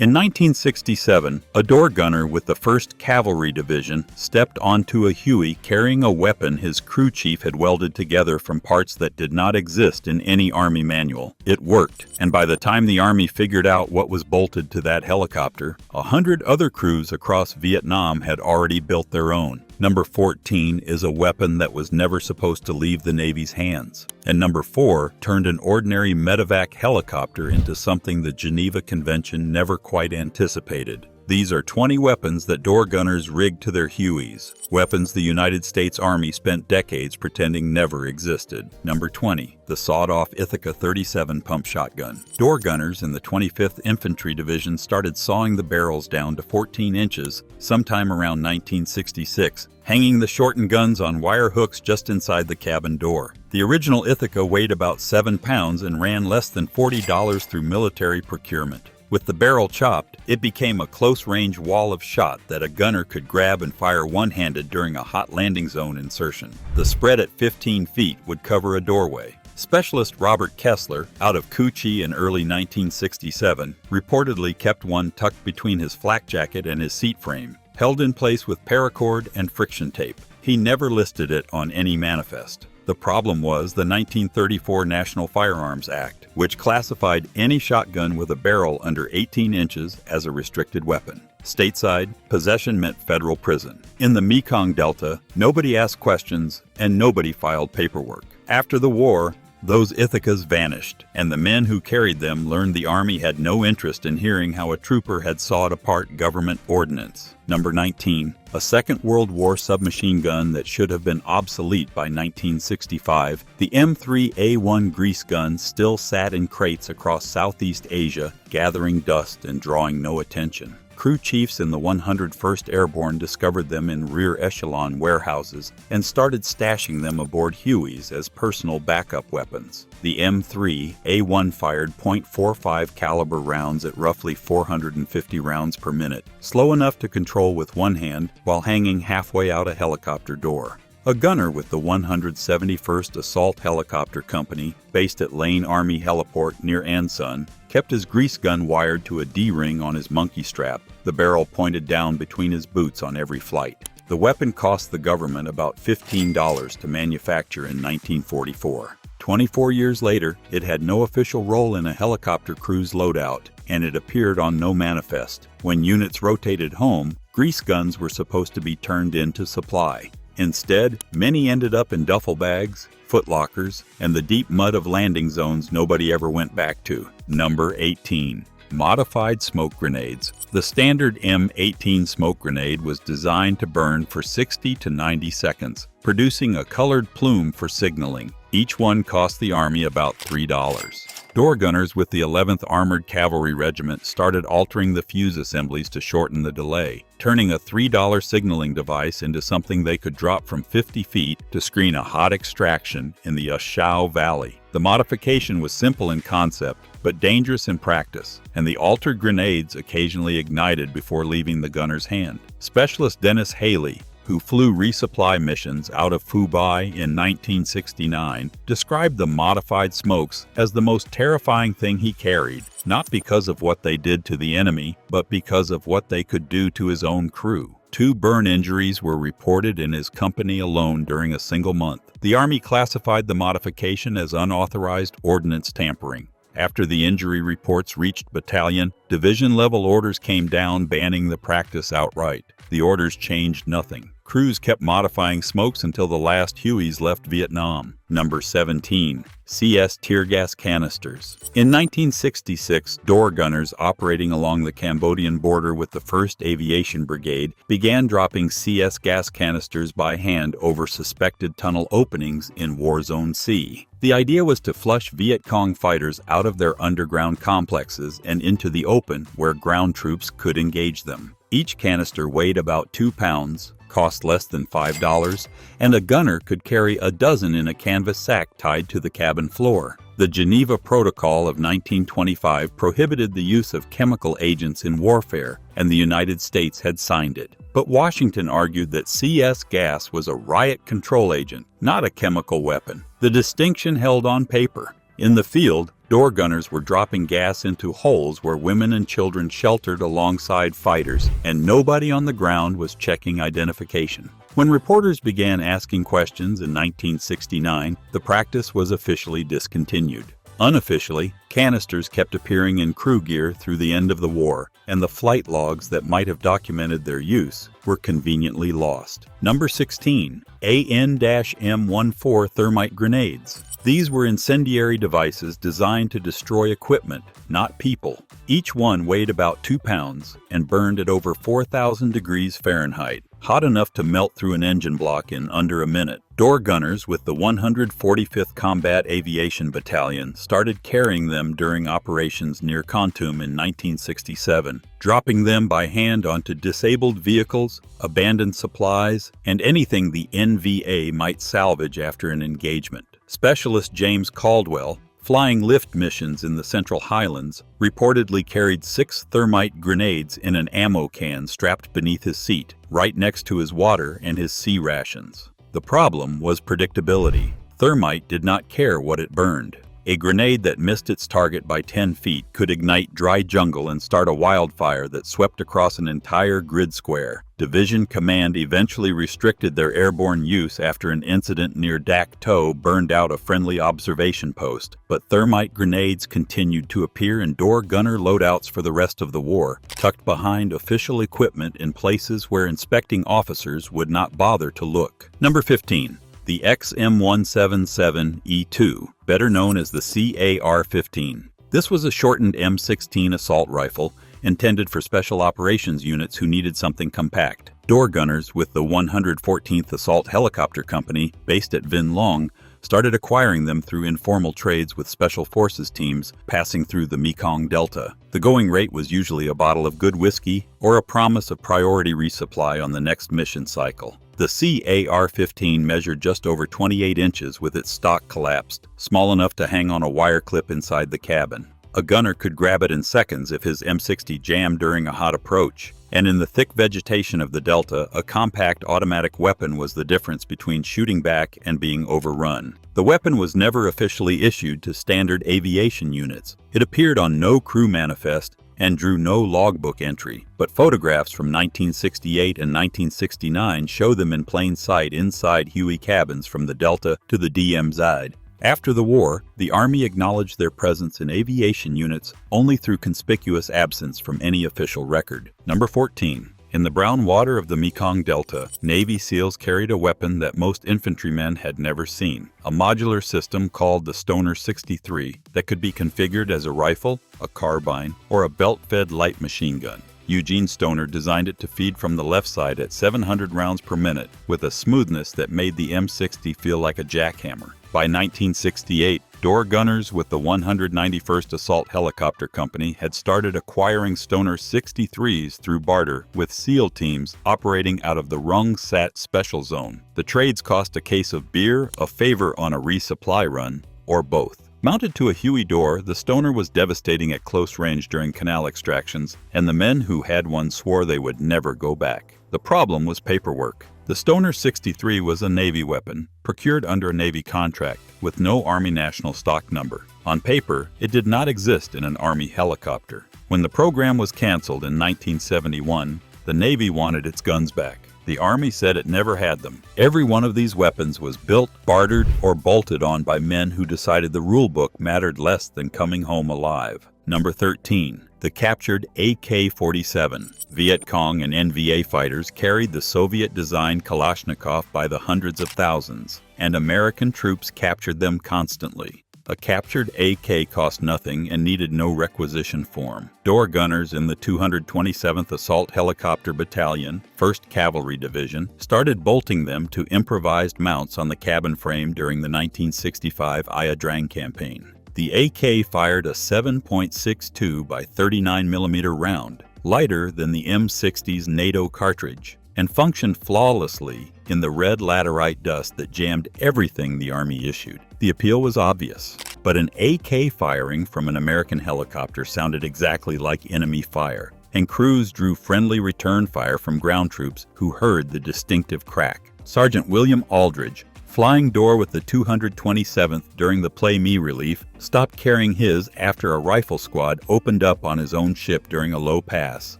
In 1967, a door gunner with the 1st Cavalry Division stepped onto a Huey carrying a weapon his crew chief had welded together from parts that did not exist in any Army manual. It worked, and by the time the Army figured out what was bolted to that helicopter, 100 other crews across Vietnam had already built their own. Number 14 is a weapon that was never supposed to leave the Navy's hands. And number 4 turned an ordinary medevac helicopter into something the Geneva Convention never quite anticipated. These are 20 weapons that door gunners rigged to their Hueys, weapons the United States Army spent decades pretending never existed. Number 20, the sawed-off Ithaca 37 pump shotgun. Door gunners in the 25th Infantry Division started sawing the barrels down to 14 inches sometime around 1966, hanging the shortened guns on wire hooks just inside the cabin door. The original Ithaca weighed about 7 pounds and ran less than $40 through military procurement. With the barrel chopped, it became a close-range wall of shot that a gunner could grab and fire one-handed during a hot landing zone insertion. The spread at 15 feet would cover a doorway. Specialist Robert Kessler, out of Cu Chi in early 1967, reportedly kept one tucked between his flak jacket and his seat frame, held in place with paracord and friction tape. He never listed it on any manifest. The problem was the 1934 National Firearms Act, which classified any shotgun with a barrel under 18 inches as a restricted weapon. Stateside, possession meant federal prison. In the Mekong Delta, nobody asked questions and nobody filed paperwork. After the war, those Ithacas vanished, and the men who carried them learned the Army had no interest in hearing how a trooper had sawed apart government ordnance. Number 19, a Second World War submachine gun that should have been obsolete by 1965, the M3A1 grease gun still sat in crates across Southeast Asia, gathering dust and drawing no attention. Crew chiefs in the 101st Airborne discovered them in rear echelon warehouses and started stashing them aboard Hueys as personal backup weapons. The M3A1 fired .45 caliber rounds at roughly 450 rounds per minute, slow enough to control with one hand while hanging halfway out a helicopter door. A gunner with the 171st Assault Helicopter Company, based at Lane Army Heliport near Anson, kept his grease gun wired to a D-ring on his monkey strap, the barrel pointed down between his boots on every flight. The weapon cost the government about $15 to manufacture in 1944. 24 years later, it had no official role in a helicopter crew's loadout, and it appeared on no manifest. When units rotated home, grease guns were supposed to be turned in to supply. Instead, many ended up in duffel bags, footlockers, and the deep mud of landing zones nobody ever went back to. Number 18. Modified smoke grenades. The standard M18 smoke grenade was designed to burn for 60 to 90 seconds, producing a colored plume for signaling. Each one cost the Army about $3. Door gunners with the 11th Armored Cavalry Regiment started altering the fuse assemblies to shorten the delay, turning a $3 signaling device into something they could drop from 50 feet to screen a hot extraction in the Ashau Valley. The modification was simple in concept, but dangerous in practice, and the altered grenades occasionally ignited before leaving the gunner's hand. Specialist Dennis Haley, who flew resupply missions out of Fubai in 1969, described the modified smokes as the most terrifying thing he carried, not because of what they did to the enemy, but because of what they could do to his own crew. 2 burn injuries were reported in his company alone during a single month. The Army classified the modification as unauthorized ordnance tampering. After the injury reports reached battalion, division-level orders came down banning the practice outright. The orders changed nothing. Crews kept modifying smokes until the last Hueys left Vietnam. Number 17. CS tear gas canisters. In 1966, door gunners operating along the Cambodian border with the 1st Aviation Brigade began dropping CS gas canisters by hand over suspected tunnel openings in War Zone C. The idea was to flush Viet Cong fighters out of their underground complexes and into the open where ground troops could engage them. Each canister weighed about 2 pounds, cost less than $5, and a gunner could carry a dozen in a canvas sack tied to the cabin floor. The Geneva Protocol of 1925 prohibited the use of chemical agents in warfare, and the United States had signed it. But Washington argued that CS gas was a riot control agent, not a chemical weapon. The distinction held on paper. In the field, door gunners were dropping gas into holes where women and children sheltered alongside fighters, and nobody on the ground was checking identification. When reporters began asking questions in 1969, the practice was officially discontinued. Unofficially, canisters kept appearing in crew gear through the end of the war, and the flight logs that might have documented their use were conveniently lost. Number 16. AN-M14 thermite grenades. These were incendiary devices designed to destroy equipment, not people. Each one weighed about 2 pounds and burned at over 4,000 degrees Fahrenheit, hot enough to melt through an engine block in under a minute. Door gunners with the 145th Combat Aviation Battalion started carrying them during operations near Khartoum in 1967, dropping them by hand onto disabled vehicles, abandoned supplies, and anything the NVA might salvage after an engagement. Specialist James Caldwell, flying lift missions in the Central Highlands, reportedly carried 6 thermite grenades in an ammo can strapped beneath his seat, right next to his water and his sea rations. The problem was predictability. Thermite did not care what it burned. A grenade that missed its target by 10 feet could ignite dry jungle and start a wildfire that swept across an entire grid square. Division Command eventually restricted their airborne use after an incident near Dak To burned out a friendly observation post, but thermite grenades continued to appear in door gunner loadouts for the rest of the war, tucked behind official equipment in places where inspecting officers would not bother to look. Number 15. The XM177E2, better known as the CAR-15. This was a shortened M16 assault rifle intended for special operations units who needed something compact. Door gunners with the 114th Assault Helicopter Company, based at Vinh Long, started acquiring them through informal trades with special forces teams passing through the Mekong Delta. The going rate was usually a bottle of good whiskey or a promise of priority resupply on the next mission cycle. The CAR-15 measured just over 28 inches with its stock collapsed, small enough to hang on a wire clip inside the cabin. A gunner could grab it in seconds if his M60 jammed during a hot approach, and in the thick vegetation of the Delta, a compact automatic weapon was the difference between shooting back and being overrun. The weapon was never officially issued to standard aviation units. It appeared on no crew manifest and drew no logbook entry, but photographs from 1968 and 1969 show them in plain sight inside Huey cabins from the Delta to the DMZ. After the war, the Army acknowledged their presence in aviation units only through conspicuous absence from any official record. Number 14. In the brown water of the Mekong Delta, Navy SEALs carried a weapon that most infantrymen had never seen, a modular system called the Stoner 63 that could be configured as a rifle, a carbine, or a belt-fed light machine gun. Eugene Stoner designed it to feed from the left side at 700 rounds per minute with a smoothness that made the M60 feel like a jackhammer. By 1968, door gunners with the 191st Assault Helicopter Company had started acquiring Stoner 63s through barter with SEAL teams operating out of the Rung Sat Special Zone. The trades cost a case of beer, a favor on a resupply run, or both. Mounted to a Huey door, the Stoner was devastating at close range during canal extractions, and the men who had one swore they would never go back. The problem was paperwork. The Stoner 63 was a Navy weapon, procured under a Navy contract, with no Army national stock number. On paper, it did not exist in an Army helicopter. When the program was canceled in 1971, the Navy wanted its guns back. The Army said it never had them. Every one of these weapons was built, bartered, or bolted on by men who decided the rule book mattered less than coming home alive. Number 13. The captured AK-47. Viet Cong and NVA fighters carried the Soviet-designed Kalashnikov by the hundreds of thousands, and American troops captured them constantly. A captured AK cost nothing and needed no requisition form. Door gunners in the 227th Assault Helicopter Battalion, 1st Cavalry Division, started bolting them to improvised mounts on the cabin frame during the 1965 Ia Drang campaign. The AK fired a 7.62 by 39 mm round, lighter than the M60's NATO cartridge, and functioned flawlessly in the red laterite dust that jammed everything the Army issued. The appeal was obvious, but an AK firing from an American helicopter sounded exactly like enemy fire, and crews drew friendly return fire from ground troops who heard the distinctive crack. Sergeant William Aldridge, Flying Door with the 227th during the Play Me relief stopped carrying his after a rifle squad opened up on his own ship during a low pass.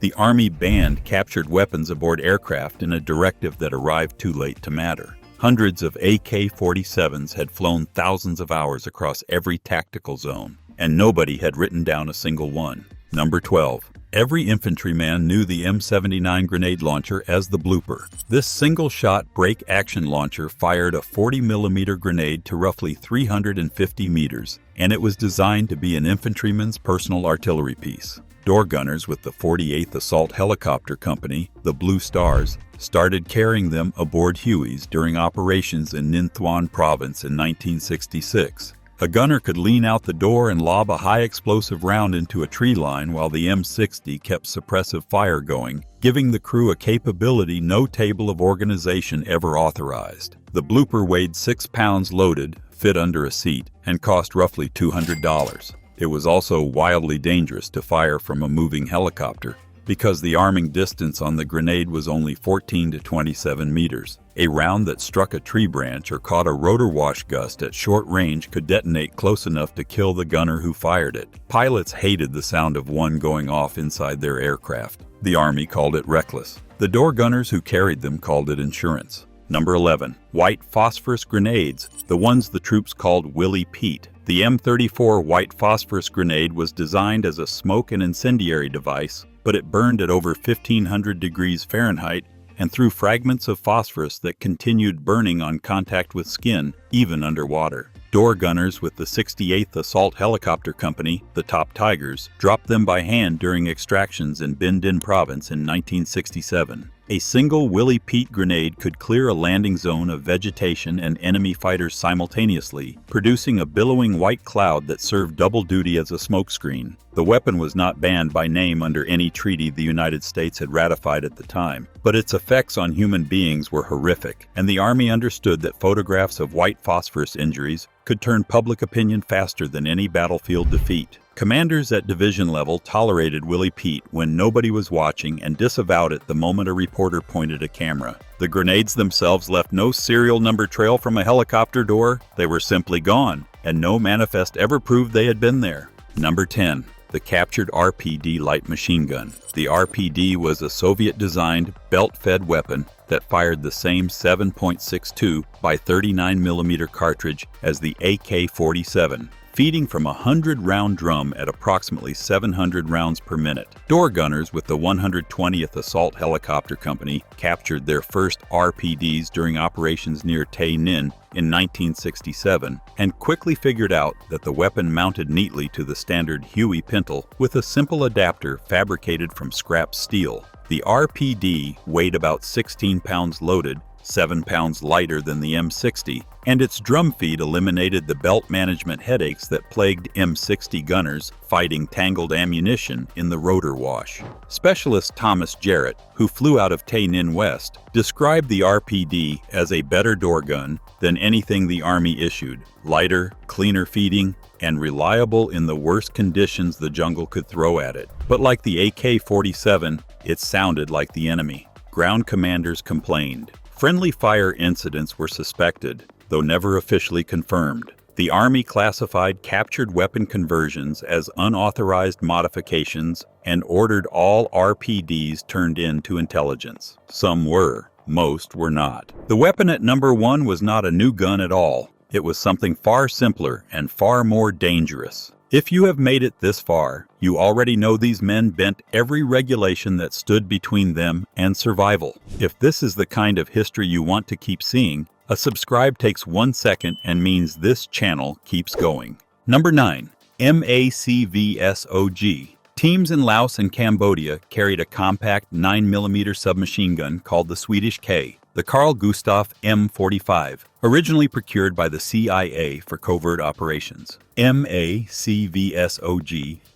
The Army banned captured weapons aboard aircraft in a directive that arrived too late to matter. Hundreds of AK-47s had flown thousands of hours across every tactical zone, and nobody had written down a single one. Number 12. Every infantryman knew the M79 grenade launcher as the blooper. This single-shot break-action launcher fired a 40mm grenade to roughly 350 meters, and it was designed to be an infantryman's personal artillery piece. Door gunners with the 48th Assault Helicopter Company, the Blue Stars, started carrying them aboard Hueys during operations in Ninh Thuan Province in 1966. A gunner could lean out the door and lob a high-explosive round into a tree line while the M60 kept suppressive fire going, giving the crew a capability no table of organization ever authorized. The blooper weighed 6 pounds loaded, fit under a seat, and cost roughly $200. It was also wildly dangerous to fire from a moving helicopter, because the arming distance on the grenade was only 14 to 27 meters. A round that struck a tree branch or caught a rotor wash gust at short range could detonate close enough to kill the gunner who fired it. Pilots hated the sound of one going off inside their aircraft. The Army called it reckless. The door gunners who carried them called it insurance. Number 11. White phosphorus grenades, the ones the troops called Willie Pete. The M34 white phosphorus grenade was designed as a smoke and incendiary device, but it burned at over 1500 degrees Fahrenheit and threw fragments of phosphorus that continued burning on contact with skin, even underwater. Door gunners with the 68th Assault Helicopter Company, the Top Tigers, dropped them by hand during extractions in Binh Dinh Province in 1967. A single Willie Pete grenade could clear a landing zone of vegetation and enemy fighters simultaneously, producing a billowing white cloud that served double duty as a smokescreen. The weapon was not banned by name under any treaty the United States had ratified at the time, but its effects on human beings were horrific, and the Army understood that photographs of white phosphorus injuries could turn public opinion faster than any battlefield defeat. Commanders at division level tolerated Willie Pete when nobody was watching and disavowed it the moment a reporter pointed a camera. The grenades themselves left no serial number trail from a helicopter door. They were simply gone, and no manifest ever proved they had been there. Number 10. The captured RPD light machine gun. The RPD was a Soviet-designed, belt-fed weapon that fired the same 7.62 by 39mm cartridge as the AK-47. Feeding from a 100-round drum at approximately 700 rounds per minute. Door gunners with the 120th Assault Helicopter Company captured their first RPDs during operations near Tay Ninh in 1967 and quickly figured out that the weapon mounted neatly to the standard Huey pintle with a simple adapter fabricated from scrap steel. The RPD weighed about 16 pounds loaded, 7 pounds lighter than the M60, and its drum feed eliminated the belt management headaches that plagued M60 gunners fighting tangled ammunition in the rotor wash. Specialist Thomas Jarrett, who flew out of Tay Ninh West, described the RPD as a better door gun than anything the Army issued, lighter, cleaner feeding, and reliable in the worst conditions the jungle could throw at it. But like the AK-47, it sounded like the enemy. Ground commanders complained. Friendly fire incidents were suspected, though never officially confirmed. The Army classified captured weapon conversions as unauthorized modifications and ordered all RPDs turned in to intelligence. Some were, most were not. The weapon at number 1 was not a new gun at all. It was something far simpler and far more dangerous. If you have made it this far, you already know these men bent every regulation that stood between them and survival. If this is the kind of history you want to keep seeing, a subscribe takes 1 second and means this channel keeps going. Number 9. MACVSOG. Teams in Laos and Cambodia carried a compact 9mm submachine gun called the Swedish K, the Carl Gustaf M45, originally procured by the CIA for covert operations. MACVSOG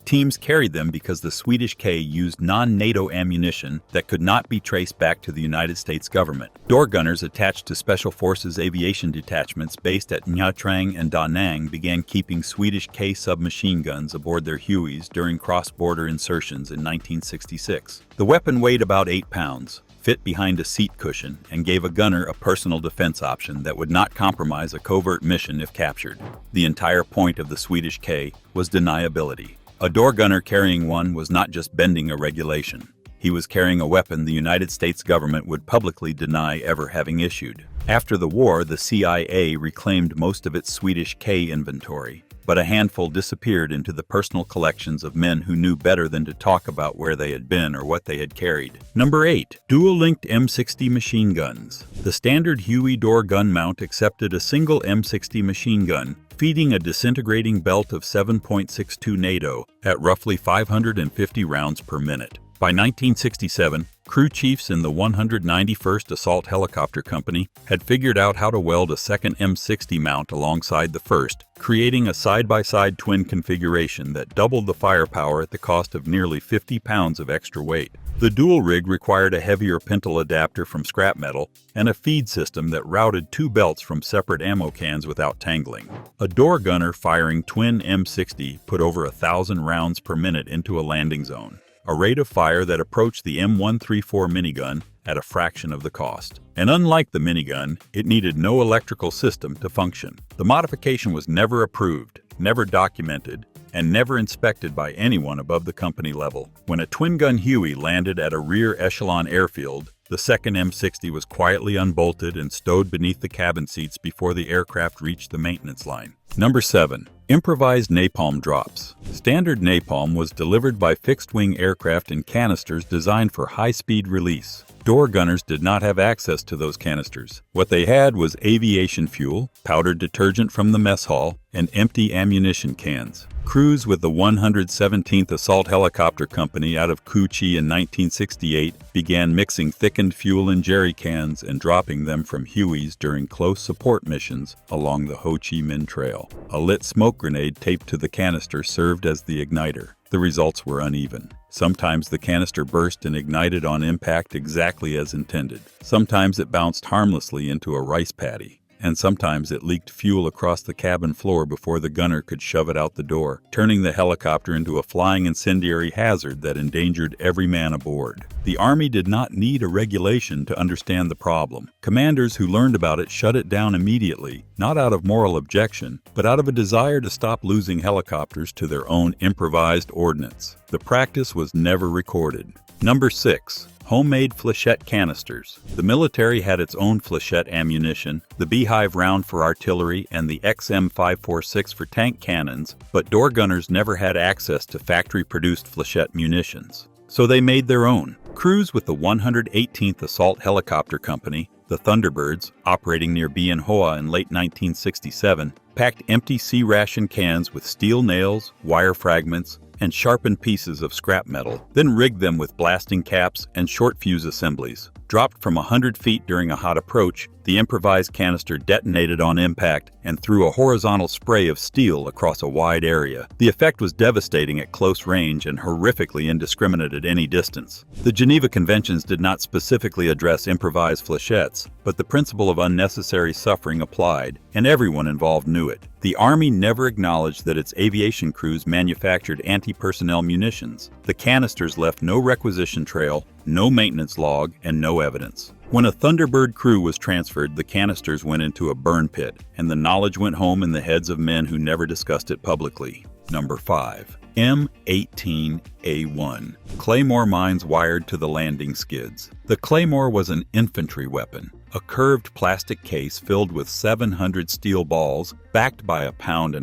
teams carried them because the Swedish K used non-NATO ammunition that could not be traced back to the United States government. Door gunners attached to Special Forces aviation detachments based at Nha Trang and Da Nang began keeping Swedish K submachine guns aboard their Hueys during cross-border insertions in 1966. The weapon weighed about 8 pounds. fit behind a seat cushion, and gave a gunner a personal defense option that would not compromise a covert mission if captured. The entire point of the Swedish K was deniability. A door gunner carrying one was not just bending a regulation. He was carrying a weapon the United States government would publicly deny ever having issued. After the war, the CIA reclaimed most of its Swedish K inventory, but a handful disappeared into the personal collections of men who knew better than to talk about where they had been or what they had carried. Number 8. Dual-linked M60 machine guns. The standard Huey door gun mount accepted a single M60 machine gun, feeding a disintegrating belt of 7.62 NATO at roughly 550 rounds per minute. By 1967, crew chiefs in the 191st Assault Helicopter Company had figured out how to weld a second M60 mount alongside the first, creating a side-by-side twin configuration that doubled the firepower at the cost of nearly 50 pounds of extra weight. The dual rig required a heavier pintle adapter from scrap metal and a feed system that routed two belts from separate ammo cans without tangling. A door gunner firing twin M60 put over 1,000 rounds per minute into a landing zone, a rate of fire that approached the M134 minigun at a fraction of the cost. And unlike the minigun, it needed no electrical system to function. The modification was never approved, never documented, and never inspected by anyone above the company level. When a twin-gun Huey landed at a rear echelon airfield, the second M60 was quietly unbolted and stowed beneath the cabin seats before the aircraft reached the maintenance line. Number 7. Improvised napalm drops. Standard napalm was delivered by fixed-wing aircraft in canisters designed for high-speed release. Door gunners did not have access to those canisters. What they had was aviation fuel, powdered detergent from the mess hall, and empty ammunition cans. Crews with the 117th Assault Helicopter Company out of Kochi in 1968 began mixing thickened fuel in jerry cans and dropping them from Hueys during close support missions along the Ho Chi Minh Trail. A lit smoke grenade taped to the canister served as the igniter. The results were uneven. Sometimes the canister burst and ignited on impact exactly as intended. Sometimes it bounced harmlessly into a rice paddy. And sometimes it leaked fuel across the cabin floor before the gunner could shove it out the door, turning the helicopter into a flying incendiary hazard that endangered every man aboard. The Army did not need a regulation to understand the problem. Commanders who learned about it shut it down immediately, not out of moral objection, but out of a desire to stop losing helicopters to their own improvised ordnance. The practice was never recorded. Number 6. Homemade flechette canisters. The military had its own flechette ammunition, the Beehive round for artillery and the XM546 for tank cannons, but door gunners never had access to factory-produced flechette munitions. So they made their own. Crews with the 118th Assault Helicopter Company, the Thunderbirds, operating near Bien Hoa in late 1967, packed empty C-ration cans with steel nails, wire fragments, and sharpened pieces of scrap metal, then rigged them with blasting caps and short fuse assemblies. Dropped from 100 feet during a hot approach, the improvised canister detonated on impact and threw a horizontal spray of steel across a wide area. The effect was devastating at close range and horrifically indiscriminate at any distance. The Geneva Conventions did not specifically address improvised flechettes, but the principle of unnecessary suffering applied, and everyone involved knew it. The Army never acknowledged that its aviation crews manufactured anti-personnel munitions. The canisters left no requisition trail, no maintenance log, and no evidence. When a Thunderbird crew was transferred, the canisters went into a burn pit, and the knowledge went home in the heads of men who never discussed it publicly. Number 5. M18A1. Claymore mines wired to the landing skids. The Claymore was an infantry weapon, a curved plastic case filled with 700 steel balls backed by 1.5 pounds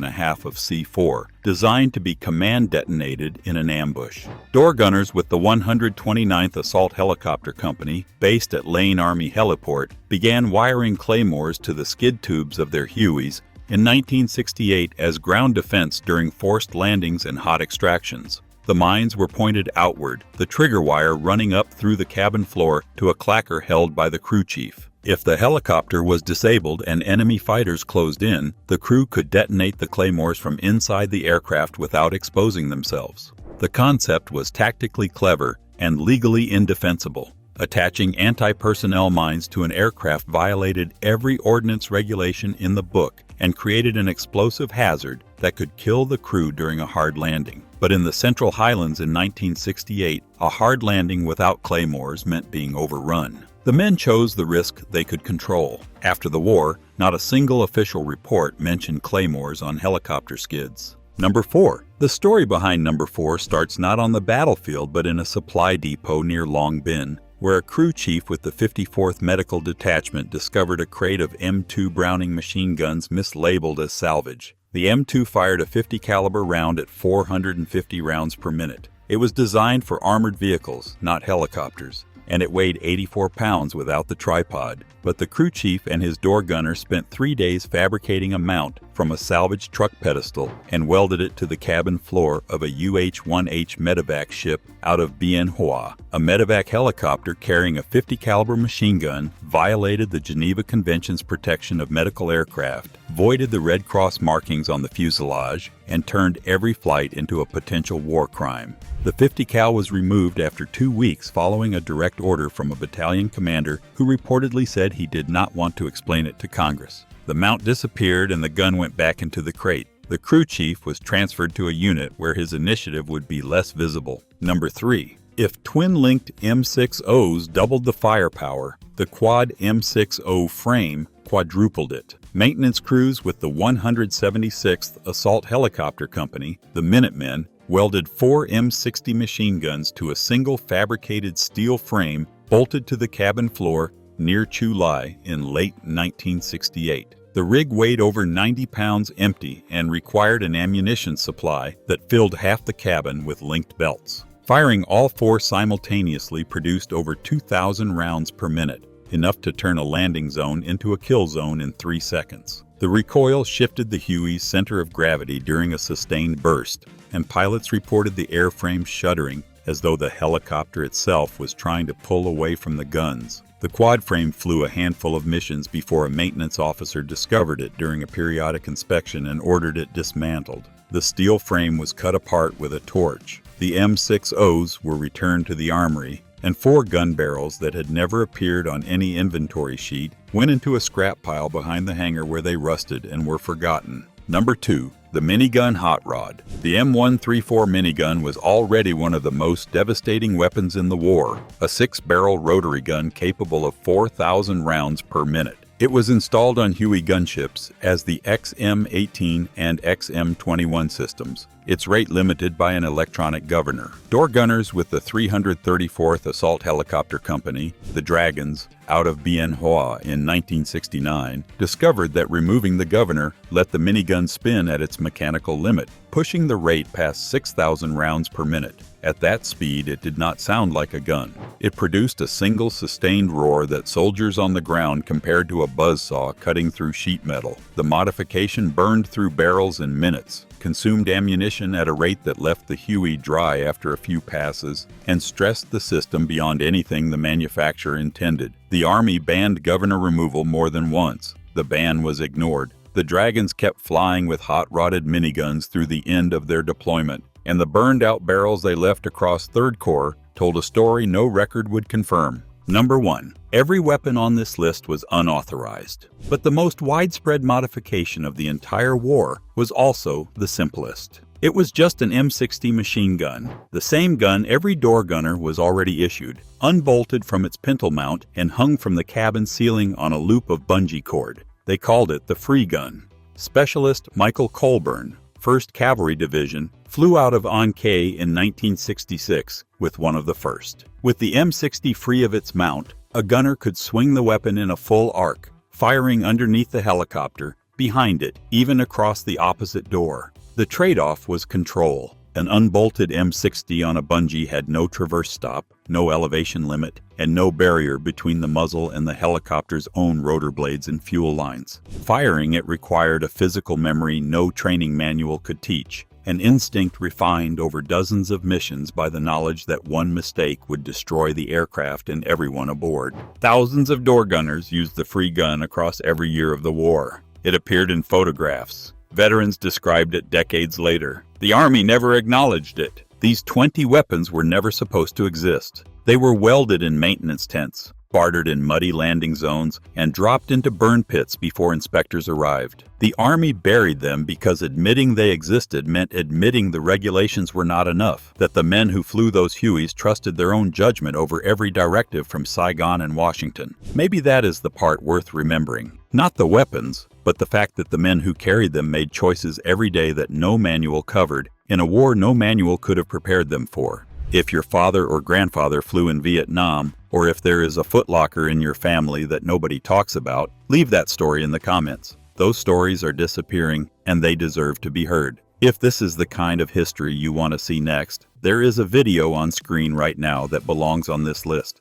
of C4, designed to be command detonated in an ambush. Door gunners with the 129th Assault Helicopter Company, based at Lane Army Heliport, began wiring claymores to the skid tubes of their Hueys in 1968 as ground defense during forced landings and hot extractions. The mines were pointed outward, the trigger wire running up through the cabin floor to a clacker held by the crew chief. If the helicopter was disabled and enemy fighters closed in, the crew could detonate the claymores from inside the aircraft without exposing themselves. The concept was tactically clever and legally indefensible. Attaching anti-personnel mines to an aircraft violated every ordnance regulation in the book and created an explosive hazard that could kill the crew during a hard landing. But in the Central Highlands in 1968, a hard landing without claymores meant being overrun. The men chose the risk they could control. After the war, not a single official report mentioned claymores on helicopter skids. Number 4. The story behind number 4 starts not on the battlefield but in a supply depot near Long Bin, where a crew chief with the 54th Medical Detachment discovered a crate of M2 Browning machine guns mislabeled as salvage. The M2 fired a 50 caliber round at 450 rounds per minute. It was designed for armored vehicles, not helicopters, and it weighed 84 pounds without the tripod. But the crew chief and his door gunner spent 3 days fabricating a mount from a salvaged truck pedestal and welded it to the cabin floor of a UH-1H medevac ship out of Bien Hoa. A medevac helicopter carrying a 50 caliber machine gun violated the Geneva Convention's protection of medical aircraft, voided the Red Cross markings on the fuselage, and turned every flight into a potential war crime. The 50 cal was removed after 2 weeks following a direct order from a battalion commander who reportedly said he did not want to explain it to Congress. The mount disappeared and the gun went back into the crate. The crew chief was transferred to a unit where his initiative would be less visible. Number 3. If twin-linked M6Os doubled the firepower, the quad M6O frame quadrupled it. Maintenance crews with the 176th Assault Helicopter Company, the Minutemen, welded 4 M60 machine guns to a single fabricated steel frame bolted to the cabin floor near Chu Lai in late 1968. The rig weighed over 90 pounds empty and required an ammunition supply that filled half the cabin with linked belts. Firing all 4 simultaneously produced over 2,000 rounds per minute, enough to turn a landing zone into a kill zone in 3 seconds. The recoil shifted the Huey's center of gravity during a sustained burst, and pilots reported the airframe shuddering as though the helicopter itself was trying to pull away from the guns. The quad frame flew a handful of missions before a maintenance officer discovered it during a periodic inspection and ordered it dismantled. The steel frame was cut apart with a torch. The M6Os were returned to the armory, and 4 gun barrels that had never appeared on any inventory sheet went into a scrap pile behind the hangar where they rusted and were forgotten. Number 2. The minigun hot rod. The M134 minigun was already one of the most devastating weapons in the war, a 6-barrel rotary gun capable of 4,000 rounds per minute. It was installed on Huey gunships as the XM-18 and XM-21 systems, its rate limited by an electronic governor. Door gunners with the 334th Assault Helicopter Company, the Dragons, out of Bien Hoa in 1969, discovered that removing the governor let the minigun spin at its mechanical limit, pushing the rate past 6,000 rounds per minute. At that speed, it did not sound like a gun. It produced a single sustained roar that soldiers on the ground compared to a buzzsaw cutting through sheet metal. The modification burned through barrels in minutes, consumed ammunition at a rate that left the Huey dry after a few passes, and stressed the system beyond anything the manufacturer intended. The Army banned governor removal more than once. The ban was ignored. The Dragons kept flying with hot-rodded miniguns through the end of their deployment, and the burned-out barrels they left across 3rd Corps told a story no record would confirm. Number 1. Every weapon on this list was unauthorized, but the most widespread modification of the entire war was also the simplest. It was just an M60 machine gun, the same gun every door gunner was already issued, unbolted from its pintle mount and hung from the cabin ceiling on a loop of bungee cord. They called it the free gun. Specialist Michael Colburn, 1st Cavalry Division, flew out of Ankei in 1966 with one of the first. With the M60 free of its mount, a gunner could swing the weapon in a full arc, firing underneath the helicopter, behind it, even across the opposite door. The trade-off was control. An unbolted M60 on a bungee had no traverse stop, no elevation limit, and no barrier between the muzzle and the helicopter's own rotor blades and fuel lines. Firing it required a physical memory no training manual could teach, an instinct refined over dozens of missions by the knowledge that one mistake would destroy the aircraft and everyone aboard. Thousands of door gunners used the free gun across every year of the war. It appeared in photographs. Veterans described it decades later. The Army never acknowledged it. These 20 weapons were never supposed to exist. They were welded in maintenance tents, bartered in muddy landing zones, and dropped into burn pits before inspectors arrived. The Army buried them because admitting they existed meant admitting the regulations were not enough, that the men who flew those Hueys trusted their own judgment over every directive from Saigon and Washington. Maybe that is the part worth remembering. Not the weapons, but the fact that the men who carried them made choices every day that no manual covered, in a war no manual could have prepared them for. If your father or grandfather flew in Vietnam, or if there is a footlocker in your family that nobody talks about, leave that story in the comments. Those stories are disappearing, and they deserve to be heard. If this is the kind of history you want to see next, there is a video on screen right now that belongs on this list.